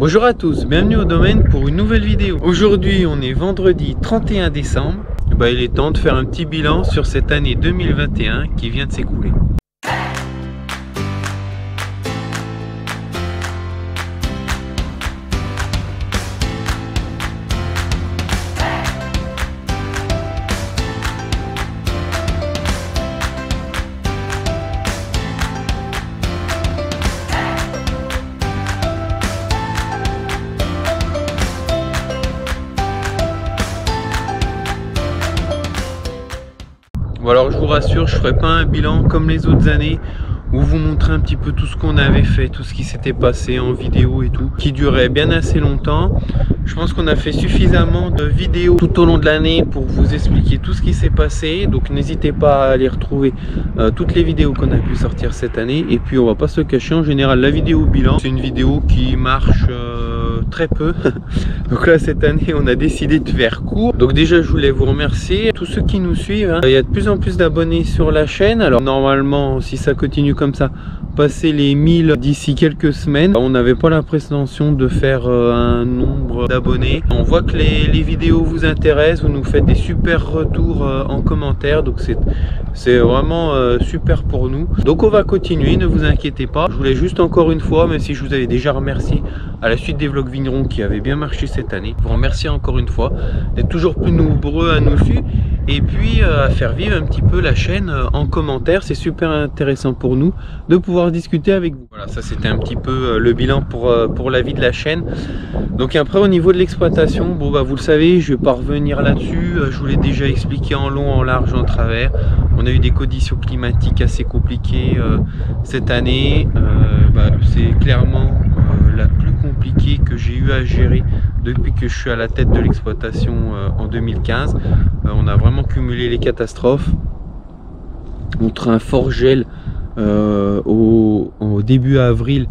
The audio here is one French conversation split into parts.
Bonjour à tous, bienvenue au domaine pour une nouvelle vidéo. Aujourd'hui on est vendredi 31 décembre. Il est temps de faire un petit bilan sur cette année 2021 qui vient de s'écouler. Bon, alors je vous rassure, je ne ferai pas un bilan comme les autres années où vous montrer un petit peu tout ce qu'on avait fait, tout ce qui s'était passé en vidéo et tout, qui durait bien assez longtemps. Je pense qu'on a fait suffisamment de vidéos tout au long de l'année pour vous expliquer tout ce qui s'est passé. Donc n'hésitez pas à aller retrouver toutes les vidéos qu'on a pu sortir cette année. Et puis on va pas se le cacher, en général la vidéo bilan, c'est une vidéo qui marche très peu. Donc là cette année on a décidé de faire court. Donc déjà je voulais vous remercier tous ceux qui nous suivent, hein. Il y a de plus en plus d'abonnés sur la chaîne. Alors normalement si ça continue comme ça, passer les 1000 d'ici quelques semaines. On n'avait pas la prétention de faire un nombre d'abonnés. On voit que les vidéos vous intéressent, vous nous faites des super retours en commentaire, donc c'est vraiment super pour nous. Donc on va continuer, ne vous inquiétez pas. Je voulais juste encore une fois, même si je vous avais déjà remercié à la suite des vlogs vignerons qui avaient bien marché cette année, vous remercier encore une fois d'être toujours plus nombreux à nous suivre et puis à faire vivre un petit peu la chaîne en commentaire. C'est super intéressant pour nous de pouvoir discuter avec vous. Voilà, ça c'était un petit peu le bilan pour la vie de la chaîne. Donc après au niveau de l'exploitation, bon vous le savez, je vais pas revenir là-dessus, je vous l'ai déjà expliqué en long, en large, en travers. On a eu des conditions climatiques assez compliquées cette année, c'est clairement la plus compliquée que j'ai eu à gérer depuis que je suis à la tête de l'exploitation en 2015. On a vraiment cumulé les catastrophes entre un fort gel au début avril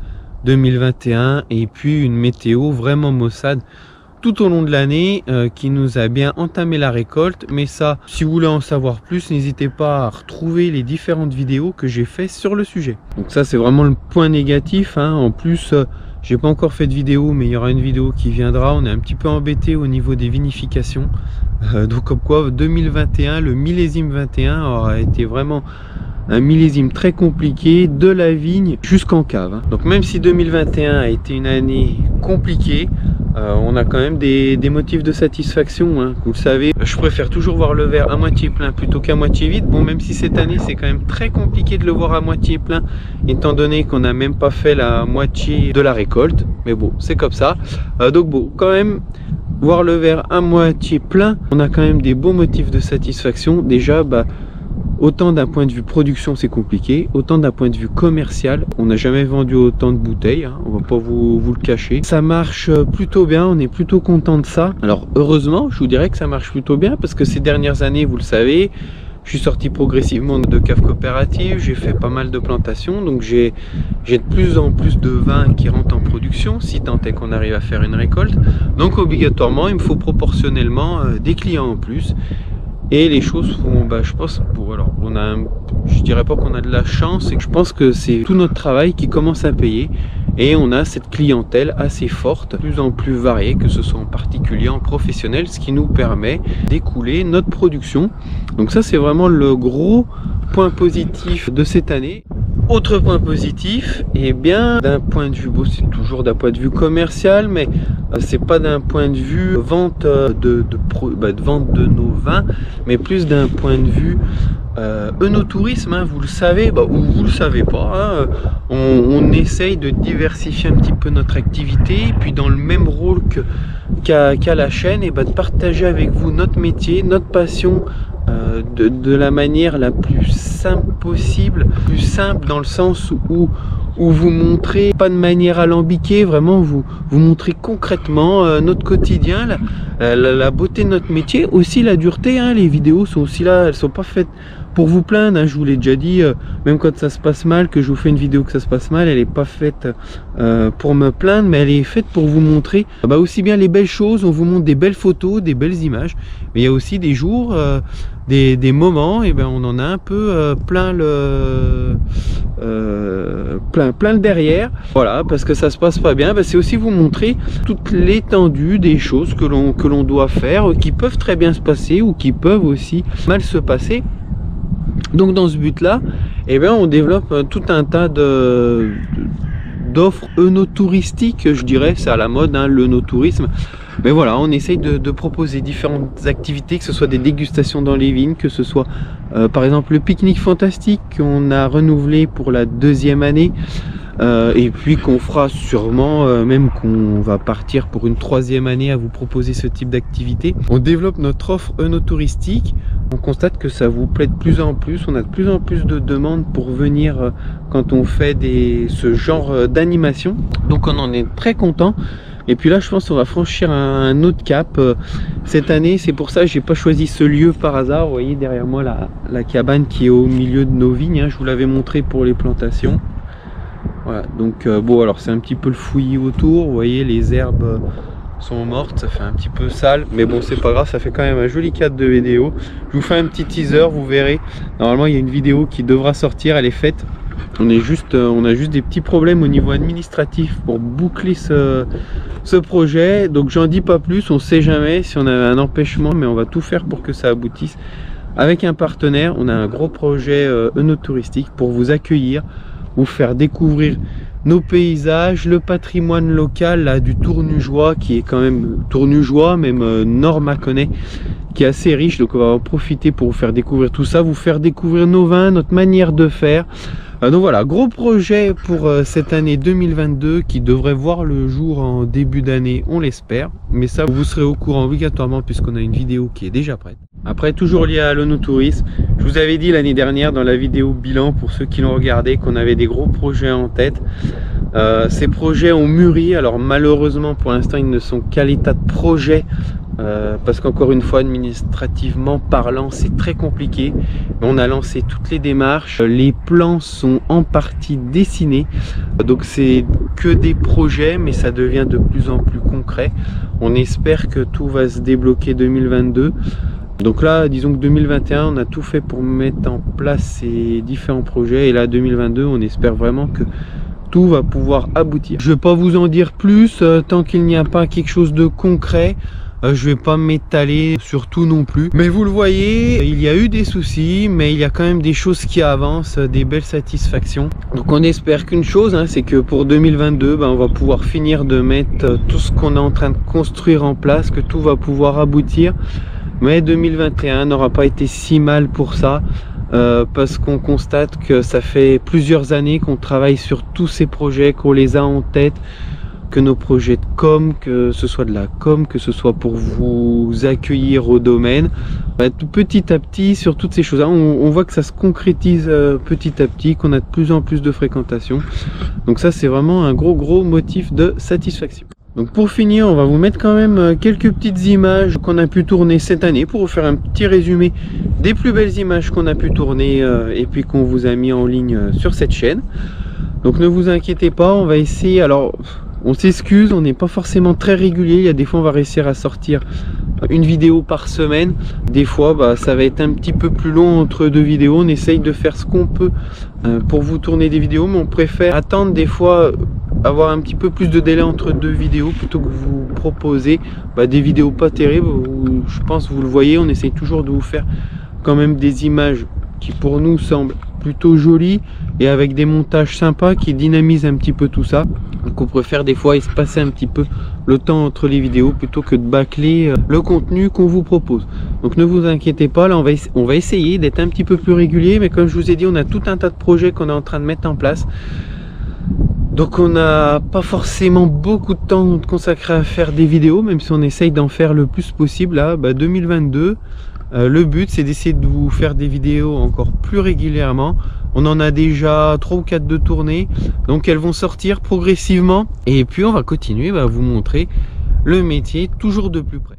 2021 et puis une météo vraiment maussade tout au long de l'année qui nous a bien entamé la récolte. Mais ça, si vous voulez en savoir plus, n'hésitez pas à retrouver les différentes vidéos que j'ai fait sur le sujet. Donc ça c'est vraiment le point négatif, hein. En plus j'ai pas encore fait de vidéo, mais il y aura une vidéo qui viendra. On est un petit peu embêté au niveau des vinifications, donc comme quoi 2021, le millésime 21 aura été vraiment un millésime très compliqué de la vigne jusqu'en cave, hein. Donc même si 2021 a été une année compliquée, on a quand même des motifs de satisfaction, hein. Vous le savez, je préfère toujours voir le verre à moitié plein plutôt qu'à moitié vide. Bon, même si cette année c'est quand même très compliqué de le voir à moitié plein étant donné qu'on n'a même pas fait la moitié de la récolte, mais bon c'est comme ça. Donc bon, quand même voir le verre à moitié plein, on a quand même des beaux motifs de satisfaction. Déjà autant d'un point de vue production c'est compliqué, autant d'un point de vue commercial, on n'a jamais vendu autant de bouteilles, hein, on va pas vous le cacher. Ça marche plutôt bien, on est plutôt content de ça. Alors heureusement, je vous dirais que ça marche plutôt bien parce que ces dernières années, vous le savez, je suis sorti progressivement de cave coopérative, j'ai fait pas mal de plantations, donc j'ai de plus en plus de vins qui rentrent en production, si tant est qu'on arrive à faire une récolte. Donc obligatoirement, il me faut proportionnellement des clients en plus. Et les choses font, je pense, alors je dirais pas qu'on a de la chance, c'est que je pense que c'est tout notre travail qui commence à payer et on a cette clientèle assez forte, de plus en plus variée, que ce soit en particulier en professionnel, ce qui nous permet d'écouler notre production. Donc ça c'est vraiment le gros point positif de cette année. Autre point positif, et bien d'un point de vue, c'est toujours d'un point de vue commercial, mais c'est pas d'un point de vue vente de vente de nos vins, mais plus d'un point de vue œnotourisme, hein, vous le savez, ou vous le savez pas, hein, on essaye de diversifier un petit peu notre activité, puis dans le même rôle qu'a la chaîne, et de partager avec vous notre métier, notre passion, de la manière la plus simple possible, plus simple dans le sens où vous montrez pas de manière alambiquée, vraiment vous montrez concrètement notre quotidien, la beauté de notre métier, aussi la dureté, hein. Les vidéos sont aussi là, elles sont pas faites pour vous plaindre, hein. Je vous l'ai déjà dit, même quand ça se passe mal, que je vous fais une vidéo que ça se passe mal, elle est pas faite pour me plaindre, mais elle est faite pour vous montrer aussi bien les belles choses. On vous montre des belles photos, des belles images, mais il y a aussi des jours des moments, et ben on en a un peu plein le derrière. Voilà, parce que ça se passe pas bien. Ben, c'est aussi vous montrer toute l'étendue des choses que l'on doit faire, qui peuvent très bien se passer ou qui peuvent aussi mal se passer. Donc dans ce but là, eh bien on développe tout un tas d'offres œnotouristiques, je dirais, c'est à la mode, hein, l'œnotourisme. Mais voilà, on essaye de proposer différentes activités, que ce soit des dégustations dans les vignes, que ce soit par exemple le pique-nique fantastique qu'on a renouvelé pour la 2e année, et puis qu'on fera sûrement, même qu'on va partir pour une 3e année à vous proposer ce type d'activité. On développe notre offre œnotouristique. On constate que ça vous plaît de plus en plus, on a de plus en plus de demandes pour venir quand on fait ce genre d'animation. Donc on en est très content. Et puis là je pense qu'on va franchir un autre cap cette année. C'est pour ça que j'ai pas choisi ce lieu par hasard. Vous voyez derrière moi la cabane qui est au milieu de nos vignes, hein. Je vous l'avais montré pour les plantations. Voilà, donc bon, alors c'est un petit peu le fouillis autour, vous voyez les herbes sont mortes, ça fait un petit peu sale, mais bon c'est pas grave, ça fait quand même un joli cadre de vidéo. Je vous fais un petit teaser, vous verrez. Normalement il y a une vidéo qui devra sortir, elle est faite. On a juste des petits problèmes au niveau administratif pour boucler ce projet, donc j'en dis pas plus. On sait jamais si on a un empêchement, mais on va tout faire pour que ça aboutisse. Avec un partenaire, on a un gros projet œnotouristique pour vous accueillir, vous faire découvrir nos paysages, le patrimoine local là, du Tournugeois, qui est quand même Tournugeois, même Nord-Mâconnais, qui est assez riche. Donc on va en profiter pour vous faire découvrir tout ça, vous faire découvrir nos vins, notre manière de faire. Donc voilà, gros projet pour cette année 2022 qui devrait voir le jour en début d'année, on l'espère. Mais ça, vous serez au courant obligatoirement puisqu'on a une vidéo qui est déjà prête. Après, toujours lié à l'œnotourisme, je vous avais dit l'année dernière dans la vidéo bilan, pour ceux qui l'ont regardé, qu'on avait des gros projets en tête. Ces projets ont mûri, alors malheureusement pour l'instant ils ne sont qu'à l'état de projet, parce qu'encore une fois, administrativement parlant, c'est très compliqué. On a lancé toutes les démarches, les plans sont en partie dessinés, donc c'est que des projets, mais ça devient de plus en plus concret. On espère que tout va se débloquer 2022. Donc là, disons que 2021, on a tout fait pour mettre en place ces différents projets, et là 2022, on espère vraiment que tout va pouvoir aboutir. Je ne vais pas vous en dire plus tant qu'il n'y a pas quelque chose de concret. Je vais pas m'étaler sur tout non plus, mais vous le voyez, il y a eu des soucis, mais il y a quand même des choses qui avancent, des belles satisfactions. Donc on espère qu'une chose, hein, c'est que pour 2022, on va pouvoir finir de mettre tout ce qu'on est en train de construire en place, que tout va pouvoir aboutir. Mais 2021 n'aura pas été si mal pour ça, parce qu'on constate que ça fait plusieurs années qu'on travaille sur tous ces projets, qu'on les a en tête, que nos projets de com, que ce soit de la com, que ce soit pour vous accueillir au domaine, petit à petit sur toutes ces choses-là, on voit que ça se concrétise petit à petit, qu'on a de plus en plus de fréquentation. Donc ça, c'est vraiment un gros motif de satisfaction. Donc pour finir, on va vous mettre quand même quelques petites images qu'on a pu tourner cette année pour vous faire un petit résumé des plus belles images qu'on a pu tourner et puis qu'on vous a mis en ligne sur cette chaîne. Donc ne vous inquiétez pas, on va essayer. Alors on s'excuse, on n'est pas forcément très régulier. Il y a des fois on va réussir à sortir une vidéo par semaine. Des fois ça va être un petit peu plus long entre deux vidéos. On essaye de faire ce qu'on peut pour vous tourner des vidéos, mais on préfère attendre des fois, avoir un petit peu plus de délai entre deux vidéos plutôt que vous proposer des vidéos pas terribles. Je pense vous le voyez, on essaye toujours de vous faire quand même des images qui pour nous semblent plutôt jolies et avec des montages sympas qui dynamisent un petit peu tout ça. Donc on préfère des fois espacer un petit peu le temps entre les vidéos plutôt que de bâcler le contenu qu'on vous propose. Donc ne vous inquiétez pas, là on va essayer d'être un petit peu plus régulier, mais comme je vous ai dit, on a tout un tas de projets qu'on est en train de mettre en place. Donc on n'a pas forcément beaucoup de temps consacré à faire des vidéos, même si on essaye d'en faire le plus possible. Là, 2022, le but c'est d'essayer de vous faire des vidéos encore plus régulièrement. On en a déjà 3 ou 4 de tournées, donc elles vont sortir progressivement. Et puis on va continuer à vous montrer le métier toujours de plus près.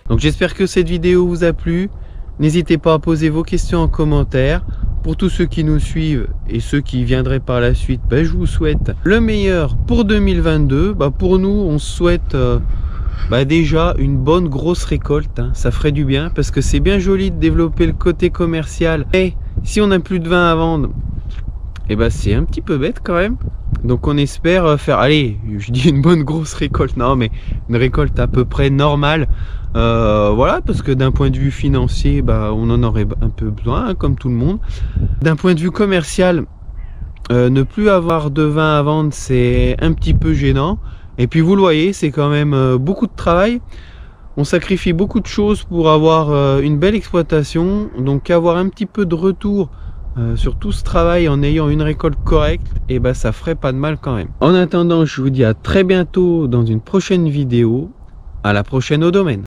Donc j'espère que cette vidéo vous a plu. N'hésitez pas à poser vos questions en commentaire. Pour tous ceux qui nous suivent et ceux qui viendraient par la suite, je vous souhaite le meilleur pour 2022. Pour nous, on souhaite déjà une bonne grosse récolte, hein. Ça ferait du bien parce que c'est bien joli de développer le côté commercial. Et si on n'a plus de vin à vendre, c'est un petit peu bête quand même. Donc on espère faire, allez, je dis une bonne grosse récolte, non mais une récolte à peu près normale. Voilà, parce que d'un point de vue financier, on en aurait un peu besoin, hein, comme tout le monde. D'un point de vue commercial, ne plus avoir de vin à vendre, c'est un petit peu gênant. Et puis vous le voyez, c'est quand même beaucoup de travail. On sacrifie beaucoup de choses pour avoir une belle exploitation. Donc avoir un petit peu de retour sur tout ce travail en ayant une récolte correcte, ça ferait pas de mal quand même. En attendant, je vous dis à très bientôt dans une prochaine vidéo. À la prochaine au domaine.